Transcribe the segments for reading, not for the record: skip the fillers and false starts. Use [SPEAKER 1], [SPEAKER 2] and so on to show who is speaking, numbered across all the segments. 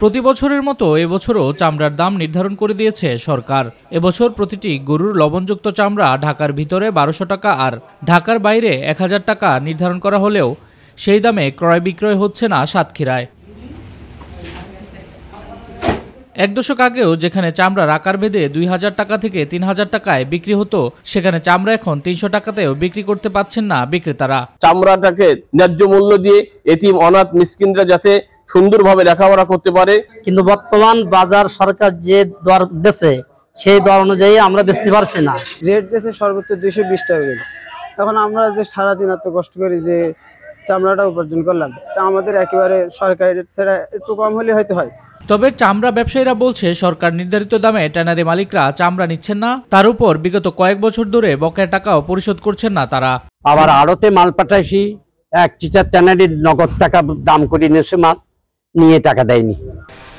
[SPEAKER 1] প্রতি বছরের মতো এবছরও চামড়ার দাম নির্ধারণ করে দিয়েছে সরকার। এবছর প্রতিটি গরুর লবণযুক্ত চামড়া ঢাকার ভিতরে ১২০০ টাকা আর ঢাকার বাইরে ১০০০ টাকা নির্ধারণ করা হলেও সেই দামে ক্রয় বিক্রয় হচ্ছে না সাতক্ষীরায়। এক দশক আগেও যেখানে চামড়ার আকার ভেদে ২০০০ টাকা থেকে ৩০০০ টাকায় বিক্রি হতো, সেখানে চামড়া এখন ৩০০ টাকাতেও বিক্রি করতে পারছেন না বিক্রেতারা।
[SPEAKER 2] চামড়াটাকে ন্যায্য মূল্য দিয়ে এতিম অনাথ মিসকিনরা যাতে সুন্দরভাবে লেখাপড়া করতে পারে।
[SPEAKER 3] কিন্তু বর্তমান বাজার সরকার যে দর দিয়েছে সেই দর অনুযায়ী আমরা বেচতে পারছি না।
[SPEAKER 4] রেট দিয়েছে সর্বোচ্চ ২২০ টাকা করে। এখন আমরা যে সারাদিন এত কষ্ট করি যে চামড়াটা উপার্জন করলাম, তা আমাদের একেবারে সরকারি রেট ছাড়া একটু কম হলে হয়তো হয়।
[SPEAKER 1] তবে চামড়া ব্যবসায়ীরা বলছে সরকার নির্ধারিত দামে ট্যানারি মালিকরা চামড়া নিচ্ছেন না, তার উপর বিগত কয়েক বছর ধরে বকেয়া টাকাও পরিশোধ করছেন না তারা।
[SPEAKER 3] আবার আড়তে মাল পাঠাইছি, এক টিচার ট্যানারির নগদ টাকা দাম করে নিয়েছে, মাল নিয়ে টাকা দেয়নি।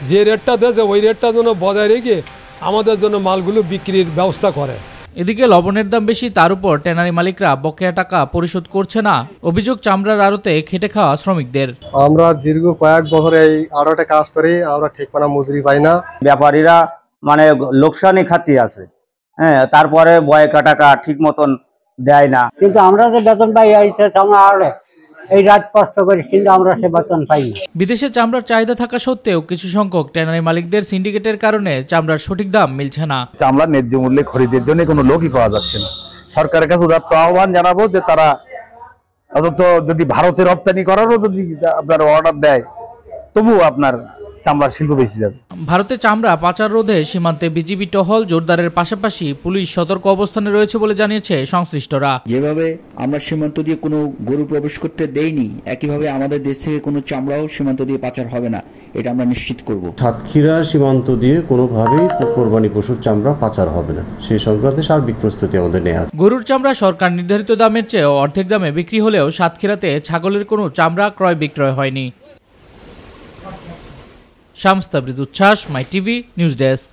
[SPEAKER 5] যে রেটটা দিয়েছে ওই রেটটা যেন বজায় রেখে আমাদের জন্য মালগুলো বিক্রির ব্যবস্থা করে।
[SPEAKER 1] এদিকে লবণের দাম বেশি, তার উপর ট্যানারি মালিকরা বকেয়া টাকা পরিশোধ করছে না, অভিযোগ চামড়ার আড়তে খেটে খাওয়া শ্রমিকদের।
[SPEAKER 6] আমরা দীর্ঘ কয়েক বছর এই আড়তে কাজ করি, আমরা ঠিকমতো মজুরি পাই না।
[SPEAKER 7] ব্যাপারীরা মানে লোকসানি খাতি আছে, হ্যাঁ, তারপরে বকেয়া টাকা ঠিক মতন দেয় না।
[SPEAKER 3] কিন্তু আমরা যে বেতন পাই এই রাত কষ্ট করি, কিন্তু আমরা সে বেতন পাই না।
[SPEAKER 1] বিদেশে চামড়ার চাহিদা থাকা সত্ত্বেও কিছু সংখ্যক ট্যানারি মালিকদের সিন্ডিকেটের কারণে চামড়ার সঠিক দাম মিলছে না।
[SPEAKER 8] চামড়া ন্যায্য মূল্যে খরিদের জন্য কোনো লোকই পাওয়া যাচ্ছে না। সরকারের কাছে উদাত্ত আহ্বান জানাবো যে তারা অন্তত যদি ভারতে রপ্তানি করারও যদি আপনার অর্ডার দেয়, তবু আপনার চামড়ার শিল্প বেশি যাবে।
[SPEAKER 1] ভারতে চামড়া পাচার রোধে সীমান্তে বিজিবি টহল জোরদারের পাশাপাশি পুলিশ সতর্ক অবস্থানে রয়েছে বলে জানিয়েছে সংশ্লিষ্টরা।
[SPEAKER 9] যেভাবে আমরা সীমান্ত দিয়ে কোনো গরু প্রবেশ করতে দেইনি, একইভাবে আমাদের দেশ থেকে কোনো চামড়াও সীমান্ত দিয়ে পাচার হবে না, এটা আমরা নিশ্চিত করব।
[SPEAKER 6] সাতক্ষীরা সীমান্ত দিয়ে কোনোভাবেই কোরবানি পশুর চামড়া পাচার হবে না, সেই সংক্রান্তে সার্বিক প্রস্তুতি আমাদের নেওয়া আছে।
[SPEAKER 1] গরুর চামড়া সরকার নির্ধারিত দামের চেয়ে অর্ধেক দামে বিক্রি হলেও সাতক্ষীরাতে ছাগলের কোনো চামড়া ক্রয় বিক্রয় হয়নি। শামস তাবরিজ উচ্ছ্বাস, মাই টিভি নিউজ ডেস্ক।